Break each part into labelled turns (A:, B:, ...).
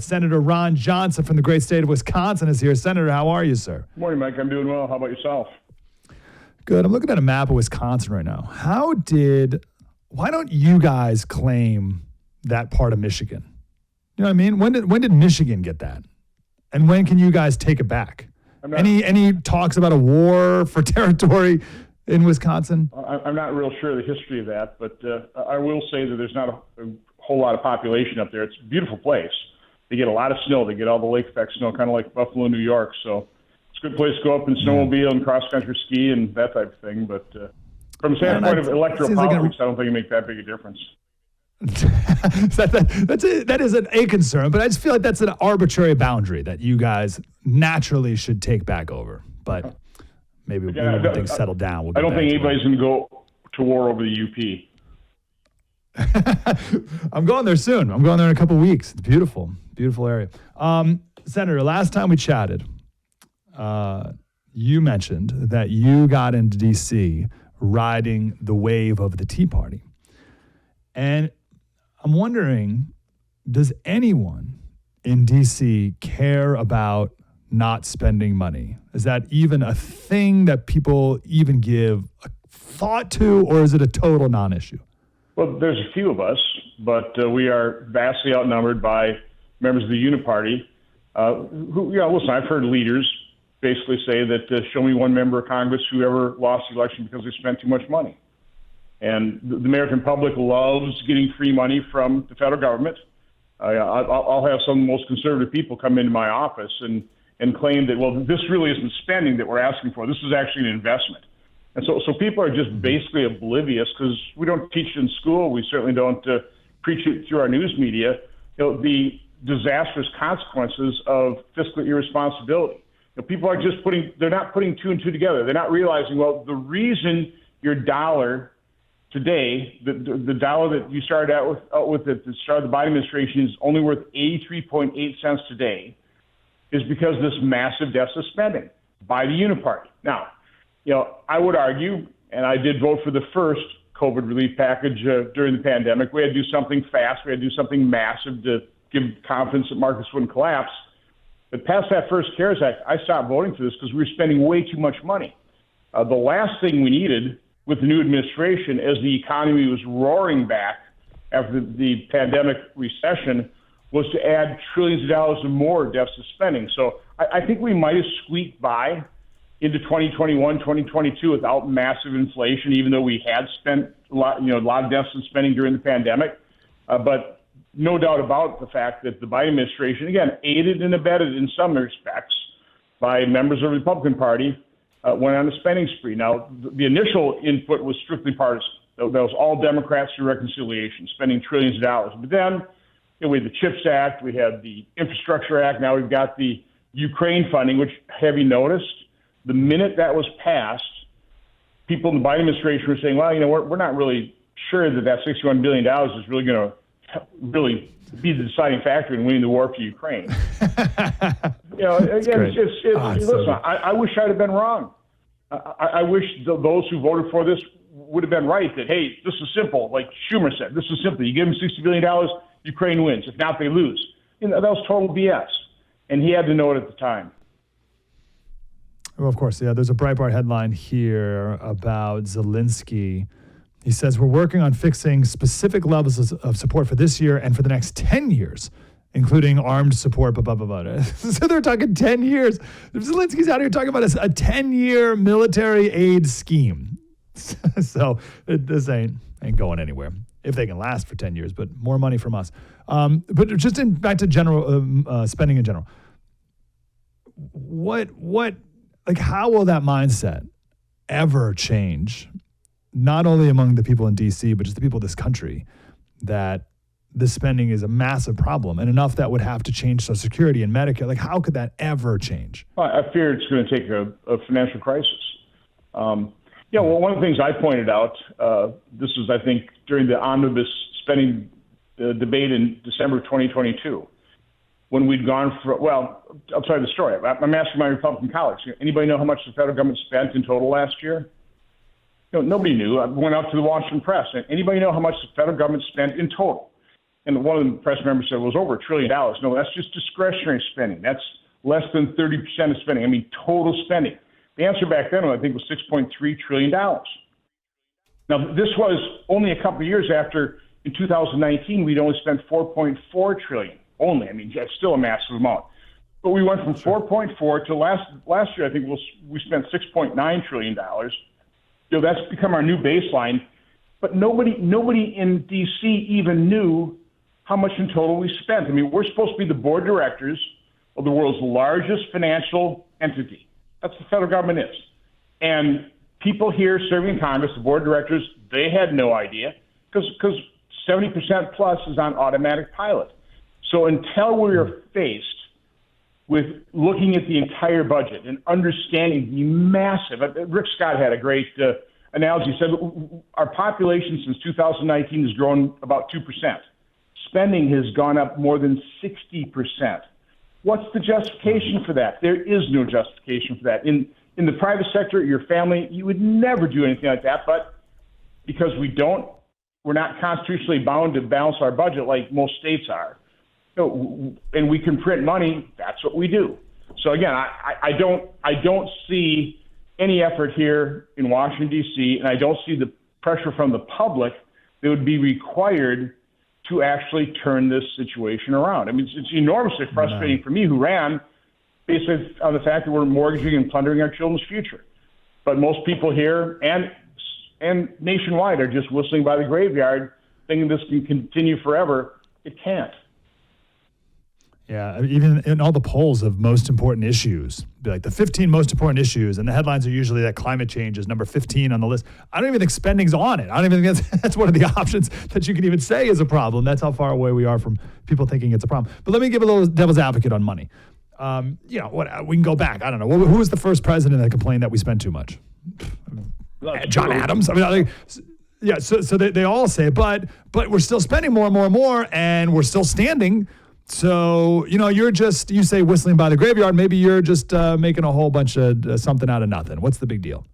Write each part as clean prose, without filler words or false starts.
A: Senator Ron Johnson from the great state of Wisconsin is here. Senator, how are you, sir?
B: Morning, Mike. I'm doing well. How about yourself?
A: Good. I'm looking at a map of Wisconsin right now. Why don't you guys claim that part of Michigan? You know what I mean? When did Michigan get that? And when can you guys take it back? Any talks about a war for territory in Wisconsin?
B: I'm not real sure of the history of that, but I will say that there's not a whole lot of population up there. It's a beautiful place. They get a lot of snow. They get all the lake effect snow, kind of like Buffalo, New York. So it's a good place to go up and snowmobile and cross-country ski and that type of thing. But from the standpoint of electoral politics, I don't think it makes that big a difference.
A: That is a concern, but I just feel like that's an arbitrary boundary that you guys naturally should take back over. But maybe when things settle down, we'll get
B: I don't think anybody's going to go to war over the
A: UP. I'm going there soon. I'm going there in a couple of weeks. It's beautiful, beautiful area. Senator, last time we chatted, you mentioned that you got into D.C. riding the wave of the Tea Party. And I'm wondering, does anyone in D.C. care about not spending money? Is that even a thing that people even give a thought to, or is it a total non-issue?
B: Well, there's a few of us, but we are vastly outnumbered by members of the Uniparty who, listen, I've heard leaders basically say that show me one member of Congress who ever lost the election because they spent too much money. And the American public loves getting free money from the federal government. I'll have some of the most conservative people come into my office and claim that, well, this really isn't spending that we're asking for. This is actually an investment. And so people are just basically oblivious because we don't teach it in school. We certainly don't preach it through our news media. The disastrous consequences of fiscal irresponsibility. People are just they're not putting two and two together. They're not realizing, well, the reason your dollar today, the dollar that you started out with at the start of the Biden administration is only worth 83.8 cents today, is because of this massive deficit spending by the Uniparty. Now, I would argue, and I did vote for the first COVID relief package during the pandemic. We had to do something fast. We had to do something massive to give confidence that markets wouldn't collapse. But past that first CARES Act, I stopped voting for this because we were spending way too much money. The last thing we needed with the new administration, as the economy was roaring back after the pandemic recession, was to add trillions of dollars of more deficit spending. So I think we might have squeaked by into 2021, 2022 without massive inflation, even though we had spent a lot of deficit spending during the pandemic. But no doubt about the fact that the Biden administration, again, aided and abetted in some respects by members of the Republican Party, went on a spending spree. Now, the initial input was strictly partisan. That was all Democrats through reconciliation, spending trillions of dollars. But then we had the CHIPS Act, we had the Infrastructure Act, now we've got the Ukraine funding, which, have you noticed, the minute that was passed, people in the Biden administration were saying, well, we're not really sure that $61 billion is really going to be the deciding factor in winning the war for Ukraine. Listen, I wish I'd have been wrong. I wish those who voted for this would have been right that, hey, this is simple. Like Schumer said, this is simple. You give them $60 billion, Ukraine wins. If not, they lose. That was total BS. And he had to know it at the time.
A: Well, of course, yeah. There's a Breitbart headline here about Zelensky. He says, we're working on fixing specific levels of support for this year and for the next 10 years, including armed support, blah, blah, blah, blah. So they're talking 10 years. Zelensky's out here talking about a 10-year military aid scheme. So this ain't going anywhere if they can last for 10 years, but more money from us. But just back to general spending in general. How will that mindset ever change? Not only among the people in D.C., but just the people of this country, that this spending is a massive problem and enough that would have to change Social Security and Medicare. How could that ever change?
B: Well, I fear it's going to take a financial crisis. One of the things I pointed out, this was, I think, during the omnibus spending debate in December 2022, when we'd gone for, I'll tell you the story. I'm asking my Republican colleagues, anybody know how much the federal government spent in total last year? Nobody knew. I went out to the Washington Press. Anybody know how much the federal government spent in total? And one of the press members said, well, it was over $1 trillion. No, that's just discretionary spending. That's less than 30% of spending. I mean, total spending. The answer back then, I think, was $6.3 trillion. Now, this was only a couple of years after, in 2019, we'd only spent $4.4 trillion only. I mean, that's still a massive amount. But we went from 4.4 to last year, I think we spent $6.9 trillion. That's become our new baseline. But nobody in D.C. even knew how much in total we spent. I mean, we're supposed to be the board of directors of the world's largest financial entity. That's what the federal government is. And people here serving in Congress, the board of directors, they had no idea because 70% plus is on automatic pilot. So until we are faced with looking at the entire budget and understanding the massive, Rick Scott had a great analogy. He said, our population since 2019 has grown about 2%. Spending has gone up more than 60%. What's the justification for that? There is no justification for that. In the private sector, your family, you would never do anything like that, but because we're not constitutionally bound to balance our budget like most states are. And we can print money, that's what we do. So again, I don't see any effort here in Washington, D.C., and I don't see the pressure from the public that would be required to actually turn this situation around. I mean, it's enormously frustrating for me, who ran basically on the fact that we're mortgaging and plundering our children's future. But most people here and nationwide are just whistling by the graveyard, thinking this can continue forever. It can't.
A: Yeah, even in all the polls of most important issues, be like the 15 most important issues, and the headlines are usually that climate change is number 15 on the list. I don't even think spending's on it. I don't even think that's one of the options that you can even say is a problem. That's how far away we are from people thinking it's a problem. But let me give a little devil's advocate on money. We can go back. I don't know. Who was the first president that complained that we spend too much? John Adams. I mean, yeah. So they all say, but we're still spending more and more and more, and we're still standing. So, you say whistling by the graveyard, maybe you're just making a whole bunch of something out of nothing. What's the big deal?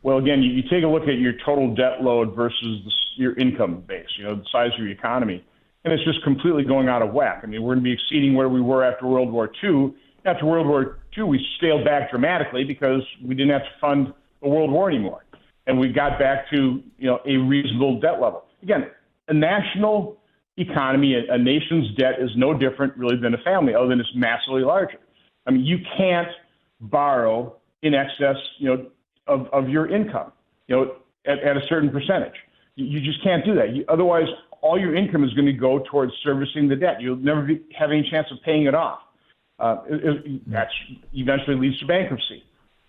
B: Well, again, you take a look at your total debt load versus your income base, the size of your economy, and it's just completely going out of whack. I mean, we're going to be exceeding where we were after World War II. After World War II, we scaled back dramatically because we didn't have to fund a world war anymore. And we got back to, a reasonable debt level. Again, a national economy, a nation's debt is no different really than a family, other than it's massively larger. I mean, you can't borrow in excess, of your income, at a certain percentage. You just can't do that. Otherwise, all your income is going to go towards servicing the debt. You'll never have any chance of paying it off. That eventually leads to bankruptcy.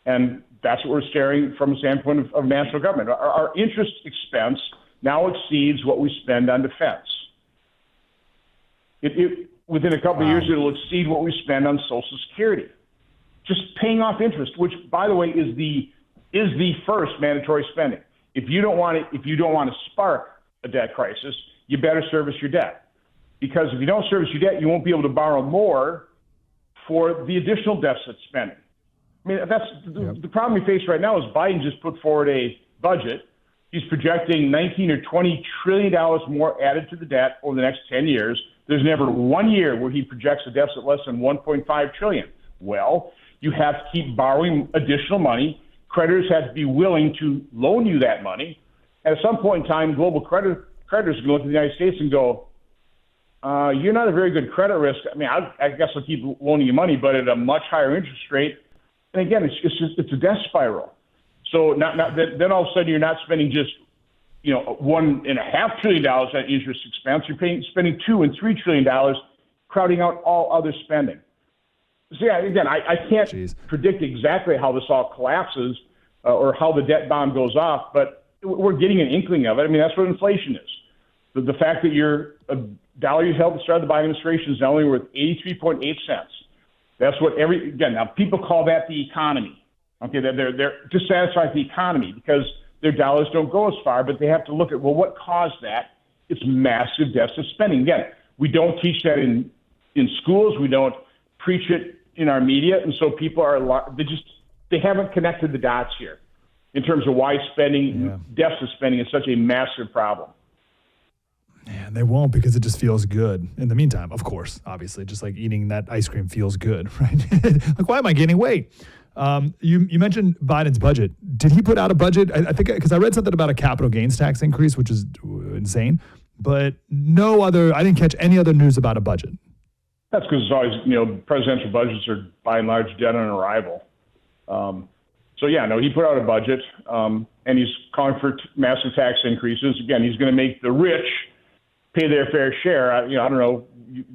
B: And that's what we're staring from a standpoint of national government. Our interest expense now exceeds what we spend on defense. Within a couple of years, it'll exceed what we spend on Social Security. Just paying off interest, which, by the way, is the first mandatory spending. If you don't want to spark a debt crisis, you better service your debt. Because if you don't service your debt, you won't be able to borrow more for the additional deficit spending. I mean, that's the problem we face right now is Biden just put forward a budget. He's projecting $19 or $20 trillion more added to the debt over the next 10 years. There's never 1 year where he projects a deficit less than $1.5 trillion. Well, you have to keep borrowing additional money. Creditors have to be willing to loan you that money. And at some point in time, global creditors can look at the United States and go, you're not a very good credit risk. I mean, I guess I'll keep loaning you money, but at a much higher interest rate. And again, it's a death spiral. So then all of a sudden you're not spending just $1.5 trillion on interest expense. You're spending $2 and $3 trillion, crowding out all other spending. So yeah, again, I can't predict exactly how this all collapses or how the debt bomb goes off, but we're getting an inkling of it. I mean, that's what inflation is. The fact that a dollar you held at the start of the Biden administration is now only worth 83.8 cents. That's what now people call that the economy. Okay, they're dissatisfied with the economy because their dollars don't go as far, but they have to look at, well, what caused that? It's massive deficit spending. Again, we don't teach that in schools. We don't preach it in our media. And so people they haven't connected the dots here in terms of why deficit spending is such a massive problem.
A: And they won't because it just feels good. In the meantime, of course, obviously, just like eating that ice cream feels good, right? Like, why am I gaining weight? You mentioned Biden's budget. Did he put out a budget? I think because I read something about a capital gains tax increase, which is insane, but no other. I didn't catch any other news about a budget.
B: That's because it's always, presidential budgets are by and large dead on arrival. He put out a budget, and he's calling for massive tax increases. Again, he's going to make the rich pay their fair share. I don't know.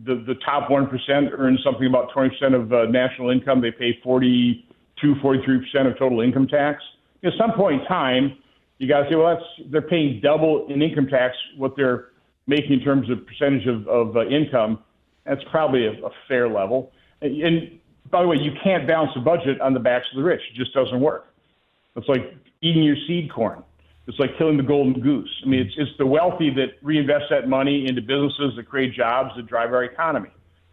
B: The top 1% earns something about 20% of national income. They pay 43% of total income tax. At some point in time, you got to say, well, they're paying double in income tax what they're making in terms of percentage of income. That's probably a fair level. And by the way, you can't balance the budget on the backs of the rich. It just doesn't work. It's like eating your seed corn. It's like killing the golden goose. I mean, it's the wealthy that reinvest that money into businesses that create jobs that drive our economy.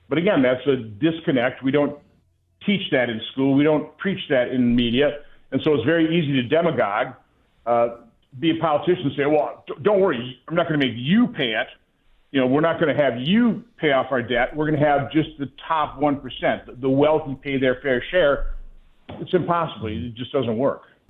B: But again, that's a disconnect. We don't teach that in school. We don't preach that in media. And so it's very easy to demagogue, be a politician and say, well, don't worry, I'm not going to make you pay it. We're not going to have you pay off our debt. We're going to have just the top 1%. The wealthy pay their fair share. It's impossible. It just doesn't work.